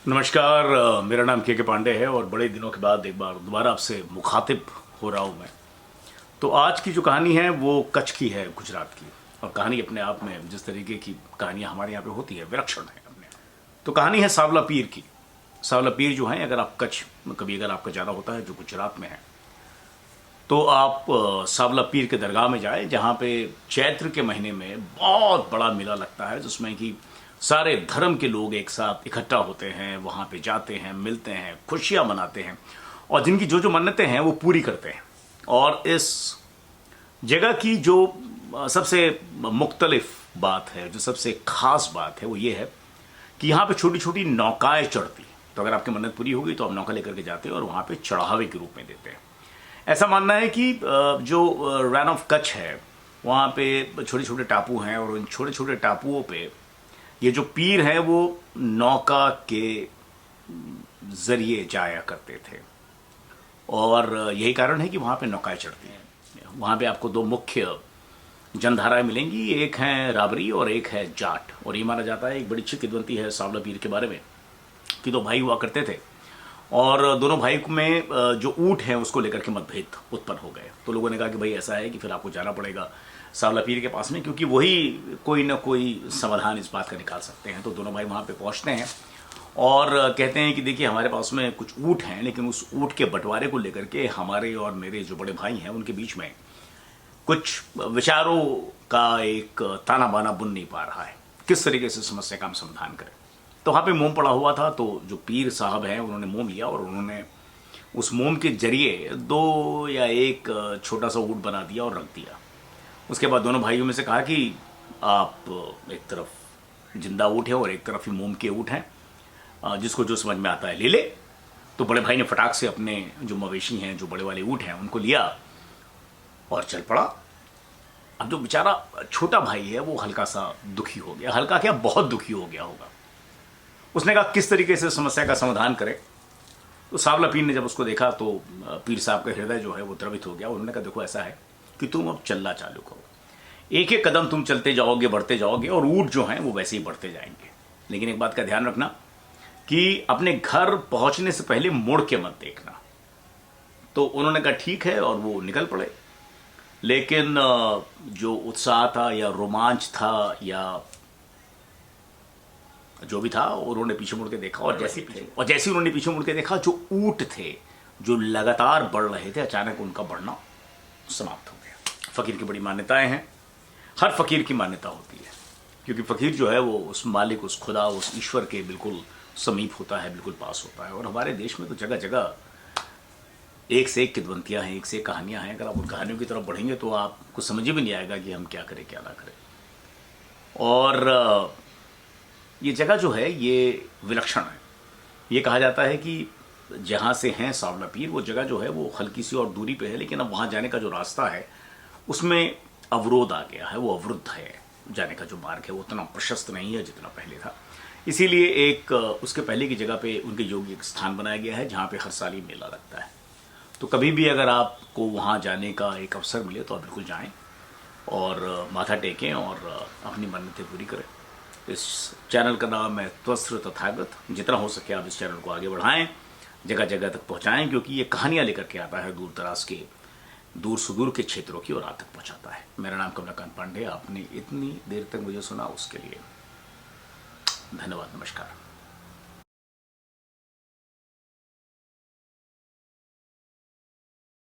नमस्कार। मेरा नाम के पांडे है और बड़े दिनों के बाद एक बार दोबारा आपसे मुखातिब हो रहा हूँ मैं। तो आज की जो कहानी है वो कच्छ की है, गुजरात की। और कहानी अपने आप में जिस तरीके की कहानियाँ हमारे यहाँ पे होती है विलक्षण है अपने। तो कहानी है सांवला पीर की। सांवला पीर जो है, अगर आप कच्छ कभी अगर आपका जाना होता है जो गुजरात में है, तो आप सांवला पीर के दरगाह में जाए, जहाँ पे चैत्र के महीने में बहुत बड़ा मेला लगता है, जिसमें कि सारे धर्म के लोग एक साथ इकट्ठा होते हैं, वहाँ पे जाते हैं, मिलते हैं, खुशियाँ मनाते हैं और जिनकी जो जो मन्नतें हैं वो पूरी करते हैं। और इस जगह की जो सबसे मुख्तलिफ बात है, जो सबसे खास बात है, वो ये है कि यहाँ पे छोटी छोटी नौकाएं चढ़ती। तो अगर आपकी मन्नत पूरी होगी तो आप नौका लेकर के जाते हैं और वहाँ पे चढ़ावे के रूप में देते हैं। ऐसा मानना है कि जो रैन ऑफ कच्छ है, वहाँ पे छोटे छोटे टापू हैं और उन छोटे छोटे टापुओं पे ये जो पीर हैं वो नौका के जरिए जाया करते थे। और यही कारण है कि वहाँ पे नौकाएं चढ़ती हैं। वहाँ पे आपको दो मुख्य जनधाराएं मिलेंगी, एक है राबरी और एक है जाट। और ये माना जाता है, एक बड़ी अच्छी किदवंती है सांवला पीर के बारे में, कि दो भाई हुआ करते थे और दोनों भाई में जो ऊँट है उसको लेकर के मतभेद उत्पन्न हो गए। तो लोगों ने कहा कि भाई ऐसा है कि फिर आपको जाना पड़ेगा सांवला पीर के पास में, क्योंकि वही कोई ना कोई समाधान इस बात का निकाल सकते हैं। तो दोनों भाई वहाँ पे पहुँचते हैं और कहते हैं कि देखिए, हमारे पास में कुछ ऊँट हैं, लेकिन उस ऊँट के बंटवारे को लेकर के हमारे और मेरे जो बड़े भाई हैं उनके बीच में कुछ विचारों का एक ताना बाना बुन नहीं पा रहा है, किस तरीके से समस्या का हम समाधान करें। तो वहाँ पे मोम पड़ा हुआ था, तो जो पीर साहब हैं उन्होंने मोम लिया और उन्होंने उस मोम के जरिए दो या एक छोटा सा ऊँट बना दिया और रख दिया। उसके बाद दोनों भाइयों में से कहा कि आप एक तरफ जिंदा ऊँट है और एक तरफ ही मोम के ऊँट हैं, जिसको जो समझ में आता है ले ले। तो बड़े भाई ने फटाक से अपने जो मवेशी हैं, जो बड़े वाले ऊँट हैं, उनको लिया और चल पड़ा। अब जो बेचारा छोटा भाई है वो हल्का सा दुखी हो गया, हल्का क्या, बहुत दुखी हो गया होगा। उसने कहा किस तरीके से समस्या का समाधान करे। तो सांवला पीर ने जब उसको देखा तो पीर साहब का हृदय जो है वो द्रवित हो गया। उन्होंने कहा देखो, ऐसा है कि तुम अब चलना चालू करो, एक एक कदम तुम चलते जाओगे, बढ़ते जाओगे और ऊँट जो हैं वो वैसे ही बढ़ते जाएंगे। लेकिन एक बात का ध्यान रखना कि अपने घर पहुंचने से पहले मुड़ के मत देखना। तो उन्होंने कहा ठीक है और वो निकल पड़े। लेकिन जो उत्साह था या रोमांच था या जो भी था, उन्होंने पीछे मुड़ के देखा और जैसे उन्होंने पीछे मुड़ के देखा, जो ऊँट थे जो लगातार बढ़ रहे थे, अचानक उनका बढ़ना समाप्त हो गया। फ़कीर की बड़ी मान्यताएं हैं, हर फ़कीर की मान्यता होती है, क्योंकि फ़कीर जो है वो उस मालिक, उस खुदा, उस ईश्वर के बिल्कुल समीप होता है, बिल्कुल पास होता है। और हमारे देश में तो जगह जगह एक से एक किदवंतियाँ हैं, एक से एक कहानियाँ हैं। अगर आप उन कहानियों की तरफ बढ़ेंगे तो आपको समझ ही भी नहीं आएगा कि हम क्या करें क्या ना करें। और ये जगह जो है ये विलक्षण है। ये कहा जाता है कि जहाँ से हैं सांवला पीर, वो जगह जो है वो हल्की सी और दूरी पे है, लेकिन अब वहाँ जाने का जो रास्ता है उसमें अवरोध आ गया है, वो अवरुद्ध है। जाने का जो मार्ग है वो उतना प्रशस्त नहीं है जितना पहले था। इसीलिए एक उसके पहले की जगह पे उनके योगी एक स्थान बनाया गया है, जहाँ पे हर साल ही मेला लगता है। तो कभी भी अगर आपको वहाँ जाने का एक अवसर मिले तो आप बिल्कुल जाएं और माथा टेकें और अपनी मन्नतें पूरी करें। इस चैनल का नाम है त्वस्त्र तथागत। जितना हो सके आप इस चैनल को आगे बढ़ाएं, जगह जगह तक पहुँचाएं, क्योंकि ये कहानियाँ लेकर के आता है दूर दराज के, दूर सुदूर के क्षेत्रों की, और आप तक पहुँचाता है। मेरा नाम कमलाकांत पांडे। आपने इतनी देर तक मुझे सुना, उसके लिए धन्यवाद। नमस्कार।